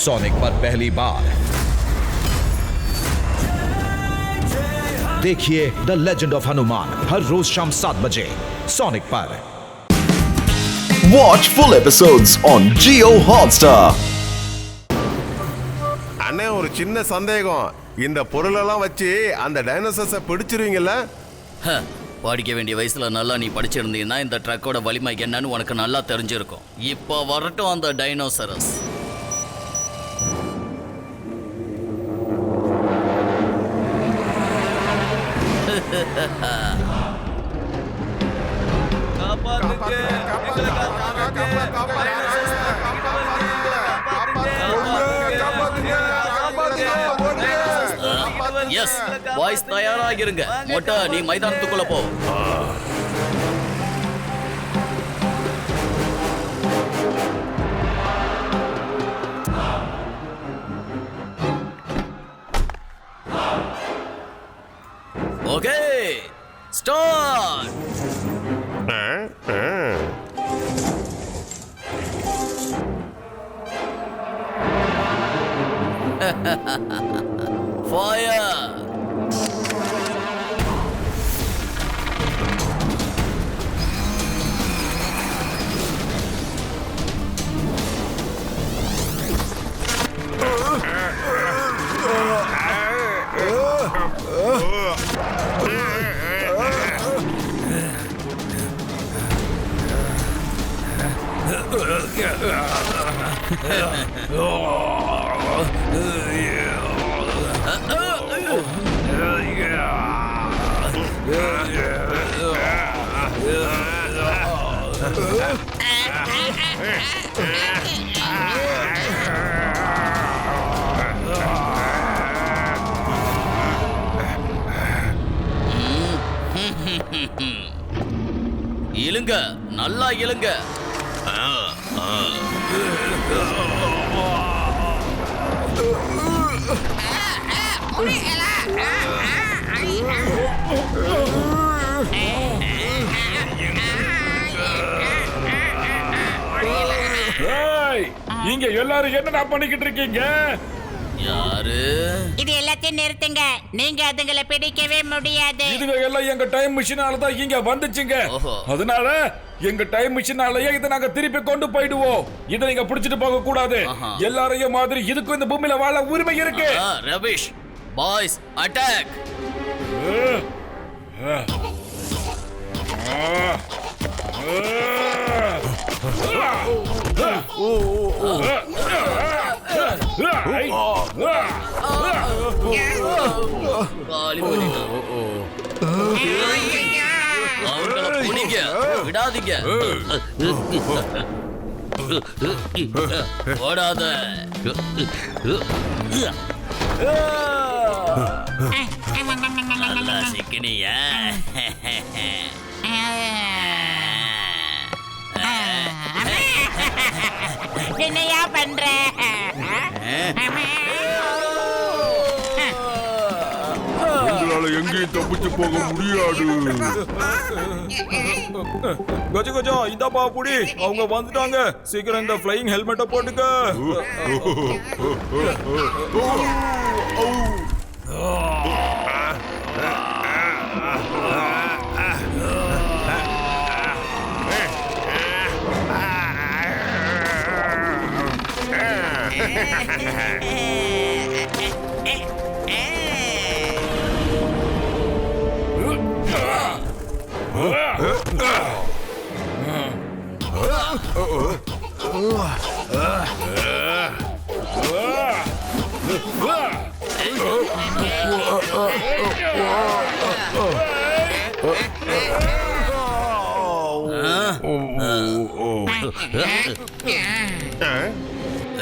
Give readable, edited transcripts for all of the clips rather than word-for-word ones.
Sonic पर पहली बार देखिए द लेजेंड ऑफ हनुमान हर रोज शाम 7 बजे सोनिक पर। Watch full episodes on Jio Hotstar. அண்ணே ஒரு சின்ன சந்தேகம், இந்த பொருளெல்லாம் வச்சு அந்த டைனோசர்ஸை பிடிச்சிருவீங்கல்ல? படிக்க வேண்டிய வயசுல நல்லா நீ படிச்சிருந்தீங்கன்னா இந்த ட்ரக்கோட வலிமை என்னன்னு உனக்கு நல்லா தெரிஞ்சிருக்கும். இப்போ வரட்டும் அந்த டைனோசரஸ். S boys தயாராகிருங்க. மொட்டை நீ மைதானத்துக்குள்ள போ. Okay start. Fire! இழுங்க, நல்லா இழுங்க. இங்க எல்லாரும் என்னடா பண்ணிக்கிட்டு இருக்கீங்க? யாரு இது? எல்லாத்தையும் நிறுத்துங்க. நீங்க அதுங்களை பிடிக்கவே முடியாது. இதுங்க எல்லாம் எங்க டைம் மிஷினால தான் இங்க வந்துச்சுங்க. அதனால எங்க டைம் மிஷினாலயே இதை நாங்க திருப்பி கொண்டு போயிடுவோம். இதை நீங்க பிடிச்சிட்டு போக கூடாது. எல்லாரையும் மாதிரி இதுக்கும் இந்த பூமியில வாழ உரிமை இருக்கு. Rubbish boys attack. அவர்களை புடிங்க, விடாதீங்க. ஓடாத. நல்லா சிக்கினியா? என்னையா பண்ற? உங்களால எங்கேயும் தப்பிச்சு போக முடியாது. கஜ கஜா இந்தாப்பா புடி. அவங்க வந்துட்டாங்க. சீக்கிரம் இந்த ஃப்ளையிங் ஹெல்மெட்டை போட்டுக்க.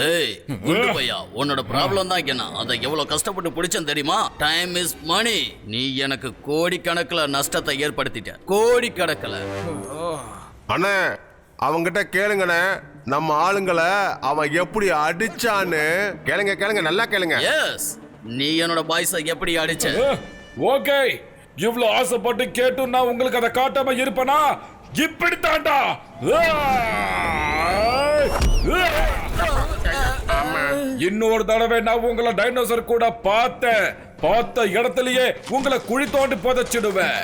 ஏய் குண்டு பையா, உன்னோட ப்ராப்ளம் தான் என்ன? அதை எவ்வளவு கஷ்டப்பட்டு பிடிச்சேன் தெரியுமா? டைம் இஸ் மணி. நீ எனக்கு கோடிக்கணக்கில் நஷ்டத்தை ஏற்படுத்திட்ட. கோடிக்கணக்கில். அண்ணே அவங்கிட்ட கேளுங்கண்ணே, நம்ம ஆளுங்களை அவன் எப்படி அடிச்சான்னு கேளுங்க. கேளுங்க, நல்லா கேளுங்க. எஸ், நீ என்னோட பாய்ஸை எப்படி அடிச்ச? ஓகே, இவ்வளவு ஆசைப்பட்டு கேட்டு நான் உங்களுக்கு அதை காட்டாம இருப்பனா? இப்படித்தாண்டா. இன்னொரு தடவை நான் உங்களை டைனோசர் கூட பார்த்த இடத்துலயே உங்களை குழி தோண்டி புதைச்சிடுவேன்.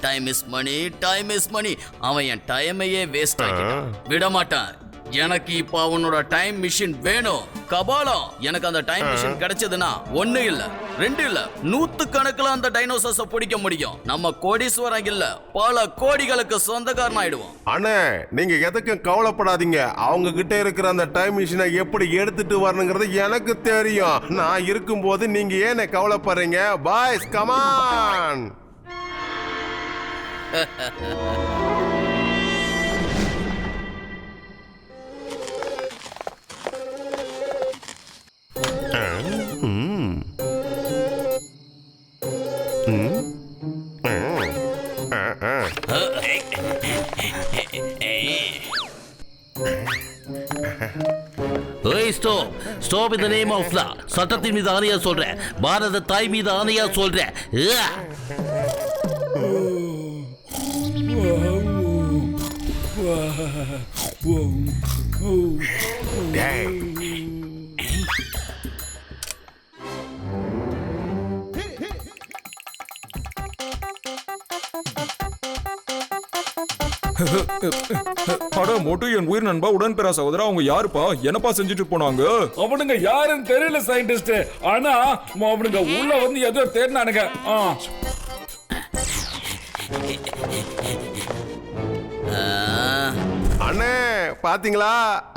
Time is money, time is money. அவன் என் டைமையே வேஸ்ட் ஆக்கிட்டான். விட மாட்டான். எனக்கு இப்ப அவனோட டைம் மிஷின் வேணும். கபாலம், எனக்கு அந்த டைம் மிஷின் கிடைச்சதுன்னா 1 இல்ல 2 இல்ல 100 கணக்குல அந்த டைனோசர்ஸ பிடிக்க முடியும். நம்ம கோடீஸ்வரன் இல்ல, பல கோடிகளுக்கு சொந்தக்காரன் ஆயிடுவோம். அண்ணே, நீங்க எதுக்கும் கவலைப்படாதீங்க. அவங்க கிட்ட இருக்கிற அந்த டைம் மிஷினை எப்படி எடுத்துட்டு வரணுங்கிறது எனக்கு தெரியும். நான் இருக்கும்போது நீங்க ஏன் கவலைப்படுறீங்க? Boys, come on. Stop in the name of law. சட்டத்தின் மீது ஆணையா சொல்றேன். பாரத தாய் மீது ஆணையா சொல்றேன். அட மோட்டு, என் உயிர் நண்பா, உடன்பிறா சகோதரா, அவங்க யாருப்பா? என்னப்பா செஞ்சுட்டு போனாங்க? அவனுங்க யாருன்னு தெரியல சயின்டிஸ்ட். ஆனா அவனுங்க உள்ள வந்து ஏதோ தேடினானுங்க. அண்ணே, பாத்தீங்களா?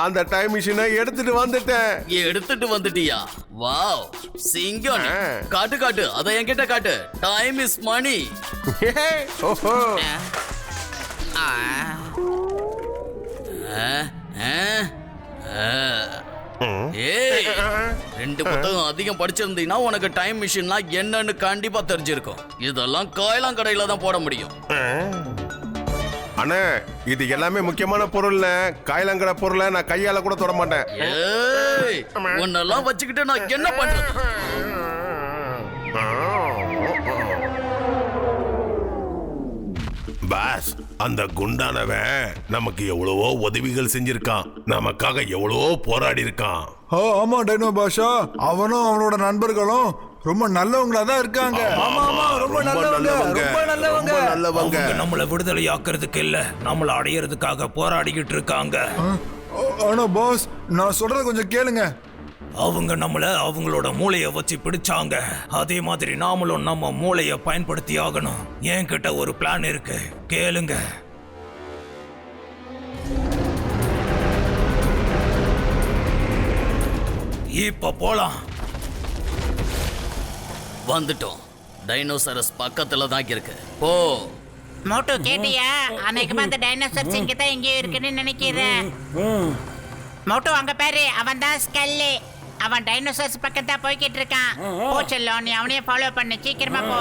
அந்த டைம் மிஷினை எடுத்துட்டு வந்துட்டேன். எடுத்துட்டு வந்துட்டியா? வாவ், சிங்கம். காட்டு காட்டு, அத என்கிட்ட காட்டு. டைம் இஸ் மணி. ஓஹோ. ஏய், 2 புத்தகம் அதிகம் படிச்சிருந்தீங்கன்னா உனக்கு டைம் மிஷின்லாம் என்னன்னு கண்டிப்பா தெரிஞ்சிருக்கும். இதெல்லாம் காயலாம் கடையில தான் போட முடியும். அண்ணே, இது எல்லாமே முக்கியமான பொருள். காயலங்கட பொருளை நான் கையால கூட தொட மாட்டேன். ஏய், உன்னெல்லாம் வச்சுக்கிட்டு நான் என்ன பண்றது? பாஸ், அந்த குண்டானவன் நமக்கு எவ்வளவோ உதவிகள் செஞ்சிருக்கான். நமக்காக எவ்வளவோ போராடி இருக்கான். ஆமா டைனோ பாஷா, அவனும் அவனோட நண்பர்களும் ரொம்ப நல்லவங்களா தான் இருக்காங்க. ஆமா ஆமா, ரொம்ப நல்லவங்க. நம்மள விடுதலை ஆக்குறதுக்கு இல்ல, நம்மள அடையறதுக்காக போராடிக்கிட்டு இருக்காங்க. ஆனா பாஸ், நான் சொல்றத கொஞ்சம் கேளுங்க. அவங்க நம்மள அவங்களோட மூளைய வச்சு பிடிச்சாங்க. அதே மாதிரி நாமளும் நம்ம மூளைய பயன்படுத்தி ஆகணும். என்கிட்ட ஒரு பிளான் இருக்கு, கேளுங்க. இப்ப போலாம். வந்துட்டோம். டைனோசரஸ் பக்கத்துல தான் இருக்கு. போ. மோட்டு, கேட்டியா? அன்னைக்கு அந்த டைனோசர்ஸ் இங்க தான் எங்கேயோ இருக்குன்னு நினைக்கிறேன். மோட்டு, அங்க பாரு, அவன் தான் ஸ்கல்லு. அவன் டைனோசர்ஸ் பக்கத்தா போய்கிட்டு இருக்கான். போ செல்லம், நீ அவனையே ஃபாலோ பண்ணு. சீக்கிரமா போ.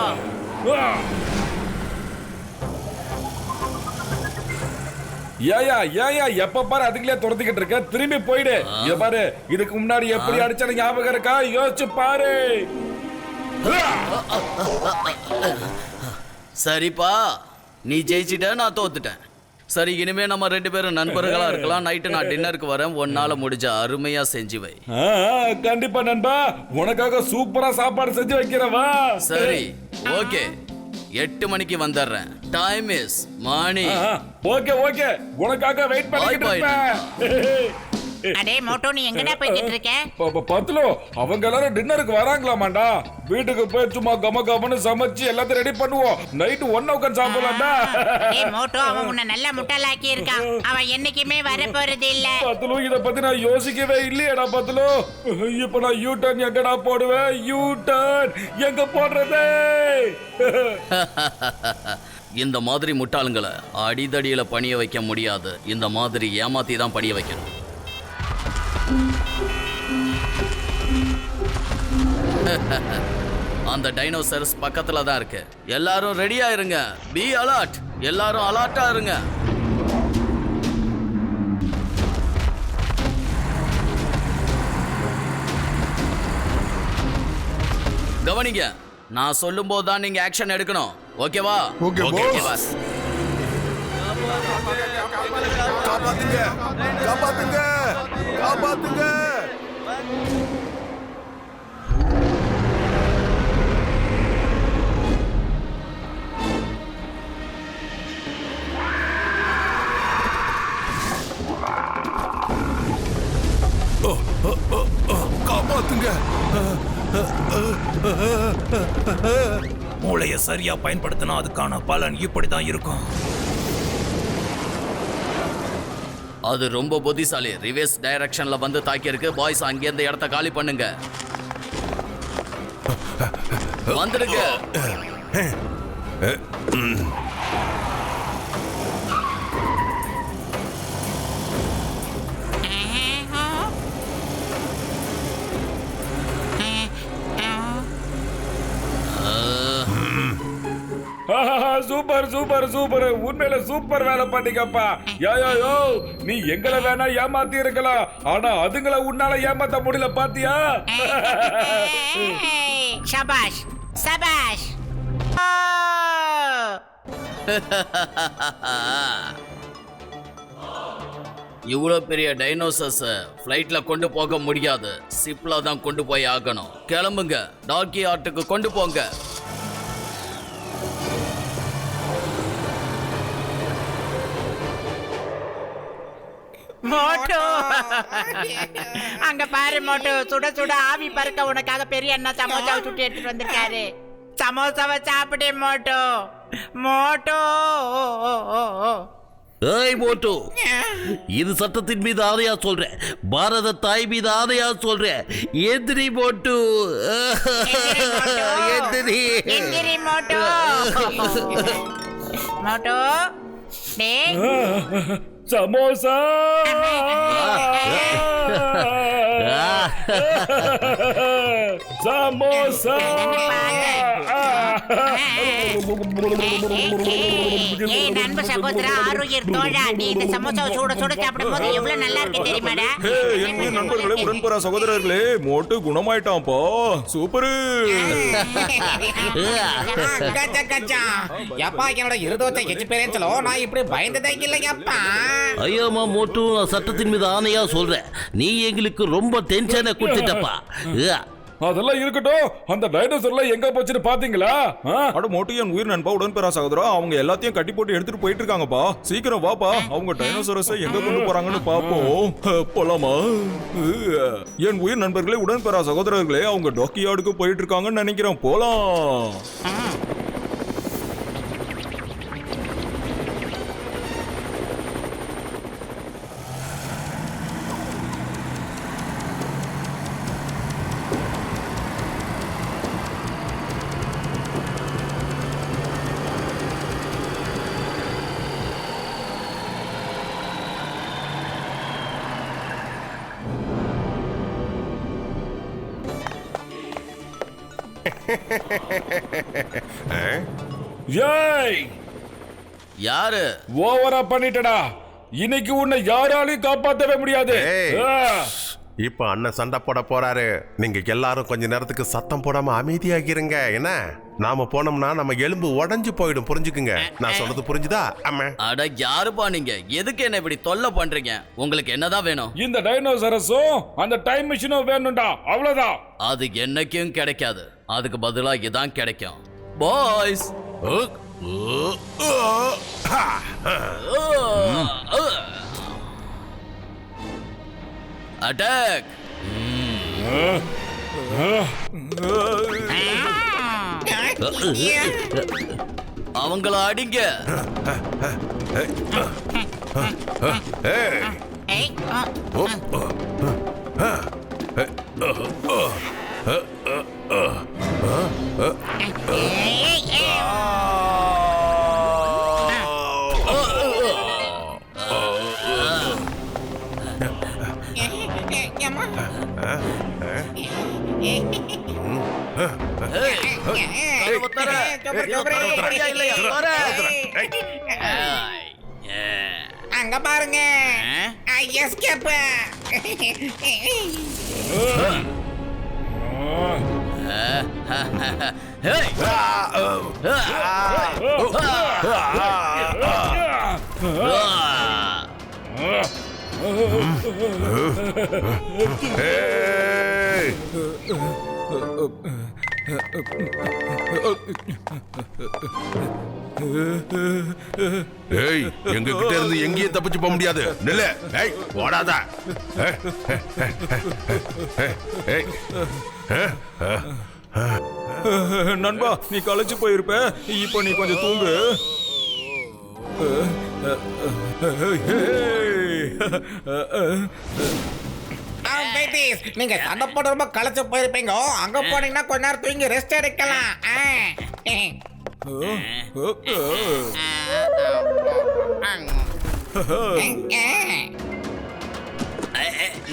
ஏயா எப்ப பாரு அதுக்குள்ளே துரத்திக்கிட்டு இருக்க? திரும்பி போயிடு. இத பாரு, இதுக்கு முன்னாடி எப்படி அடிச்சாலும் ஞாபகம் இருக்கா? யோசிச்சு பாரு. சரிப்பா, நீ ஜெயிச்சிட்ட, நான் தோத்துட்டேன். சரி, இனிமே நம்ம 2 பேரும் நண்பர்களா இருக்கலாம். நைட்டு நான் டின்னருக்கு வரேன். உன்னால முடிஞ்ச அருமையா செஞ்சு வை. கண்டிப்பா நண்பா, உனக்காக சூப்பரா சாப்பாடு செஞ்சு வைக்கிறவா. சரி, ஓகே. 8 மணிக்கு வந்துடுறேன். டைம் இஸ் மணி. ஓகே, உனக்காக வெயிட் பண்ணிக்கிட்டு இருப்பேன். அடே மோட்டு, நீ எங்கடா போய்கிட்டு இருக்க? பத்துலோ, அவங்க எல்லாரும் டின்னருக்கு வராங்களாமாண்டா. வீட்டுக்கு போய் சும்மா கமன்னு சமைச்சு எல்லாத்தையும் ரெடி பண்ணுவோம். நைட்டு ஒண்ணா உட்காந்து சாப்பிடலாம்டா. அடே மோட்டு, அவன் உன்னை நல்ல முட்டாளாக்கி இருக்கான். அவன் என்னைக்குமே வர போறது இல்ல. பத்துலோ, இத பத்தி நான் யோசிக்கவே இல்லையடா பத்துலோ. இப்ப நான் யூ டர்ன் எங்கடா போடுவேன்? யூ டர்ன் எங்க போடுறது? இந்த மாதிரி முட்டாளுங்களை அடிதடியில பணிய வைக்க முடியாது. இந்த மாதிரி ஏமாத்தி தான் பணிய வைக்கணும். அந்த டைனோசரஸ் பக்கத்துல தான் இருக்கு. எல்லாரும் ரெடியா இருங்க. Be alert. எல்லாரும் அலர்ட்டா இருங்க. கவனிங்க, நான் சொல்லும் போது தான் நீங்க ஆக்ஷன் எடுக்கணும். ஓகேவா? Okay boss. காப்பாத்துங்க காப்பாத்துங்க காப்பாத்துங்க. காப்பாத்துங்க. மூளையை சரியா பயன்படுத்தினா அதுக்கான பலன் இப்படிதான் இருக்கும். அது ரொம்ப புத்திசாலி. ரிவர்ஸ் டைரக்ஷன்ல வந்து தாக்கி இருக்கு. பாய்ஸ் அங்கே இந்த இடத்த காலி பண்ணுங்க. வந்துடுங்க. சூப்பர் சூப்பர் சூப்பர், உண்மையில சூப்பர் வேலை பண்ணீங்கப்பா. யோ நீ எங்களை வேணா ஏமாத்தி இருக்கலாம், ஆனா அதுங்களை உன்னால ஏமாத்த முடியல பாத்தியா? சபாஷ் சபாஷ். இவ்வளோ பெரிய டைனோசர்ஸ் ஃப்ளைட்ல கொண்டு போக முடியாது. சிப்ல தான் கொண்டு போய் ஆகணும். கிளம்புங்க, டாக்கி ஆர்ட்டுக்கு கொண்டு போங்க. மோட்டு அங்க பாரு மோட்டு, சுட சுட ஆவி பறக்க உனக்காக பெரிய அண்ணா சமோசாவை சுட்டு எடுத்துட்டு வந்திருக்காரு. சமோசாவை சாப்பிடு மோட்டு. மோட்டு ஏய் மோட்டு, இது சட்டத்தின் மீது ஆணையா சொல்றேன், பாரத தாய் மீது ஆணையா சொல்றேன். எந்திரி மோட்டு, எந்திரி. எந்திரி மோட்டு. மோட்டு டேய் சமோசா. சமோசா. ஏய் நண்ப சகோதரா, ஆரோக்கியர் தோழா, நீ இந்த சமோசாவை சுட சுட சாப்பிடும்போது எவ்வளவு நல்லா இருக்கு தெரியுமாடா? என் உயிர் நண்பர்களே, உடன்பெறா சகோதரர்களே, மோட்டு குணமாயிட்டான்ப்பா. சூப்பரு. எப்பா என்னோட இருதோச்ச எக்ஸ்பீரியன்ஸ்ல நான் இப்படி பயந்ததே இல்லையப்பா. ஐயோமா மோட்டு, நான் சட்டத்தின் மீது ஆணையா சொல்றேன், நீ எங்களுக்கு ரொம்ப டென்ஷனை கொடுத்துட்டப்பா. அதெல்லாம் இருக்கட்டும், அந்த டைனோசர்ல எங்க போச்சுன்னு பாத்தீங்களா? அட மோட்டு, என் உயிர் நண்பா உடன்பெறா சகோதரா, அவங்க எல்லாத்தையும் கட்டி போட்டு எடுத்துட்டு போயிட்டு இருக்காங்கப்பா. சீக்கிரம் வாப்பா, அவங்க டைனோசரஸை எங்க கொண்டு போறாங்கன்னு பாப்போம். போலாமா? என் உயிர் நண்பர்களே, உடன்பெறா சகோதரர்களே, அவங்க டாக்கியார்டுக்கு போயிட்டு இருக்காங்கன்னு நினைக்கிறேன். போலாம். ஏய் யாரு? ஓவரா பண்ணிட்டடா. இன்னைக்கு உன்னை யாராலையும் காப்பாற்றவே முடியாது. இப்ப அண்ணன் சண்டை போட போறாரு. நீங்க எல்லாரும் கொஞ்ச நேரத்துக்கு சத்தம் போடாம அமைதியாகிருங்க. என்ன, நாம போனோம்னா நம்ம எலும்பு உடைஞ்சு போயிடும். புரிஞ்சுக்குங்க, நான் சொல்றது புரிஞ்சுதா? அம்மா அட யாருப்பா நீங்க? எதுக்கு என்ன இப்படி தொல்லை பண்றீங்க? உங்களுக்கு என்னதான் வேணும்? இந்த டைனோசரஸும் அந்த டைம் மிஷினும் வேணும்டா, அவ்வளவுதான். அது என்னைக்கும் கிடைக்காது. அதுக்கு பதிலா இதான் கிடைக்கும். Boys, attack. அவங்கள அடிங்க. அங்க பாருங்க, எஸ்கேப். ஏய், எங்க கிட்ட இருந்து எங்கேயும் தப்பிச்சு போக முடியாது. நில்லு. ஏய், ஓடாத. நண்பா, நீ களைச்சு போயிருப்ப. இப்போ நீ கொஞ்சம் தூங்கு. நீங்க சண்டை போட ரொம்ப களைச்சு போயிருப்பீங்க. அங்க போனீங்கன்னா கொஞ்ச நேரம் தூங்கி ரெஸ்ட் எடுக்கலாம்.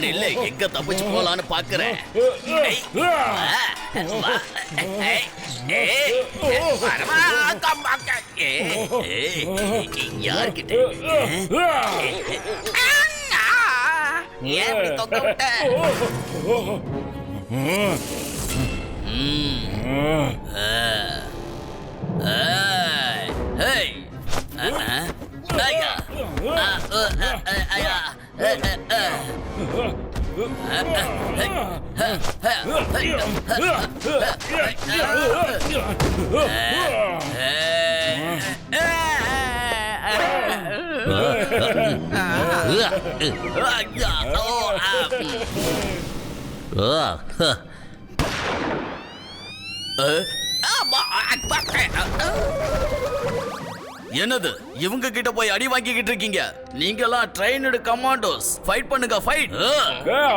நில்ல, எங்க தப்பிச்சு போலான்னு பாக்குறேன். யார்கிட்ட ஏன் தொங்க விட்ட? என்னது, இவங்க கிட்ட போய் அடி வாங்கிக்கிட்டு இருக்கீங்க? நீங்க எல்லாம் ட்ரெயினடு கமாண்டோஸ். ஃபைட் பண்ணுங்க, ஃபைட்.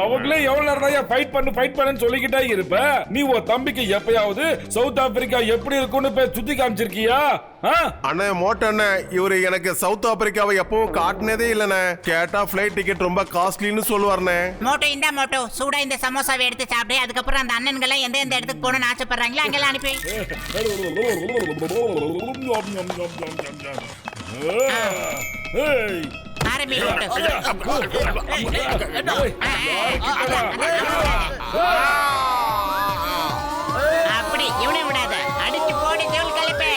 அவங்களே எவ்வளவு நேரம் ஃபைட் பண்ணுன்னு சொல்லிக்கிட்டே இருப்ப. நீ உன் தம்பிக்கு எப்பயாவது சவுத் ஆப்பிரிக்கா எப்படி இருக்கும்னு போய் சுத்தி காமிச்சிருக்கியா? அண்ணே மோட்டோ அண்ணே, இவரு எனக்கு சவுத் ஆப்பிரிக்காவை எப்பவும் காட்டினதே இல்லண்ணே. கேட்டா ஃபிளைட் டிக்கெட் ரொம்ப காஸ்ட்லின்னு சொல்லுவார்ண்ணே. மோட்டோ இந்த மோட்டோ சூடா இந்த சமோசாவை எடுத்து சாப்பிடு. அதுக்கப்புறம் அந்த அண்ணன்களை எந்த எந்த இடத்துக்கு போகணும்னு ஆசைப்படுறாங்களோ அங்கெல்லாம் அனுப்பி. ஆரம்பி அப்படி இவனை விடாத, அடிச்சு போடி தோல் கலப்பே.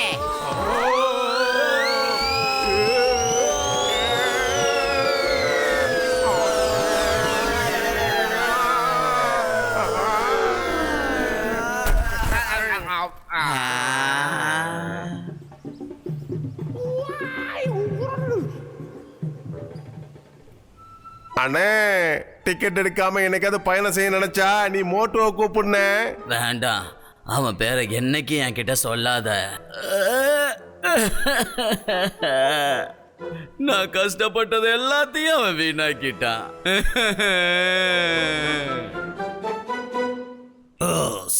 அண்ணே, டிக்கெட் எடுக்காம எனக்காவது பயணம் செய்ய நினைச்சா நீ மோட்டோவை கூப்பிடுன. வேண்டாம், அவன் பேரை என்னைக்கு என் கிட்ட சொல்லாத. நான் கஷ்டப்பட்டது எல்லாத்தையும் அவன் வீணாக்கிட்டான்.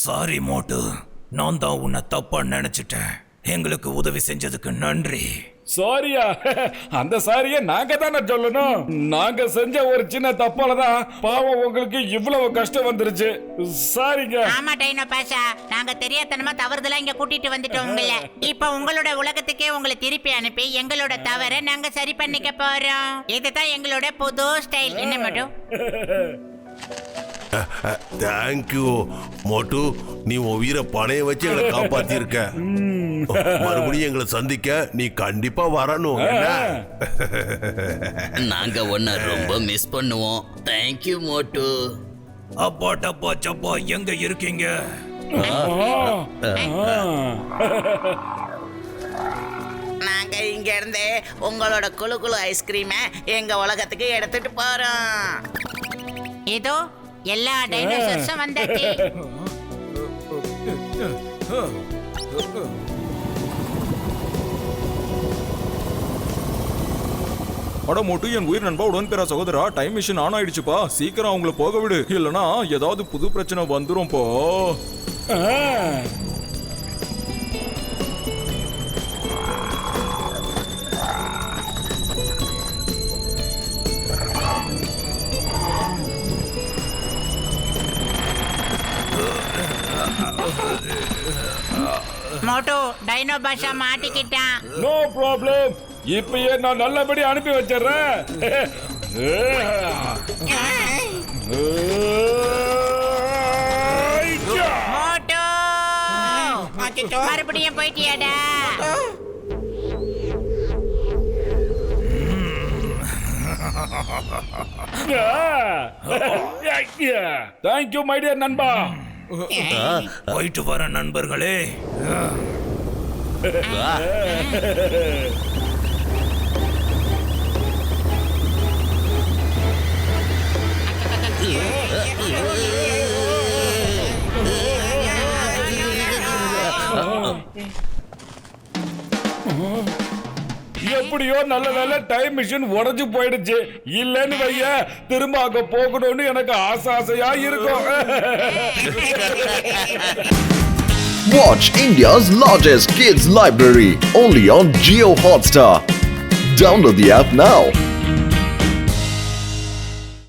சாரி மோட்டு, நான் தான் உன்னை தப்பா நினைச்சிட்டேன். எங்களுக்கு உதவி செஞ்சதுக்கு நன்றி. சாரியா? அந்த சாரியை நாங்க தானே சொல்லணும். நாங்க செஞ்ச ஒரு சின்ன தப்பாலதான் பாவம் உங்களுக்கு இவ்வளவு கஷ்டம் வந்துருச்சு. சாரிங்க. ஆமா டைனோ பாஷா, நாங்க தெரியாதனமா தவறுதலா இங்க கூட்டிட்டு வந்துட்டோம் உங்களை. இப்ப உங்களோட உலகத்துக்கே உங்களை திருப்பி அனுப்பி எங்களோட தவறை நாங்க சரி பண்ணிக்க போறோம். இதுதான் எங்களோட புது ஸ்டைல். என்ன மட்டும் தேங்க்யூ மோட்டு, நீ உன் உயிரை பணைய வச்சு எங்களை காப்பாத்திருக்க. மறுபடியும் எங்களை சந்திக்க நீ கண்டிப்பா வரணும். நாங்க உன்னை ரொம்ப மிஸ் பண்ணுவோம். தேங்க்யூ மோட்டு. அப்பா டப்பா சப்பா, எங்க இருக்கீங்க? நாங்க இங்க இருந்து உங்களோட குளு குளு ஐஸ்கிரீமை எங்க உலகத்துக்கு எடுத்துட்டு போறோம். இதோ எல்லா டைனோசர்ஸும் வந்தாச்சு. அட மோட்டு, என் உயிர் நண்பா உடன்பெறா சகோதரா, டைம் மிஷின் ஆன் ஆயிடுச்சுப்பா. சீக்கிரம் அவங்கள போக விடு, இல்லனா ஏதாவது புது பிரச்சனை வந்துரும் போ. மோட்டோ, டைனோ பாஷா மாட்டிக்கிட்டான். நோ ப்ராப்ளம், இப்பயே நான் நல்லபடி அனுப்பி வச்சிடுறேன். மோட்டோ மறுபடியும் போயிட்டியாடா? தேங்க்யூ மை டியர் நண்பா. போயிட்டு வர நண்பர்களே. எப்படியோ நல்ல வேலை டைம் மிஷின் உடைஞ்சு போயிடுச்சு. இல்லன்னு வைய திரும்ப அங்க போகணும்னு எனக்கு ஆசையா இருக்கும். Watch India's largest kids library only on Jio Hotstar. Download the app now.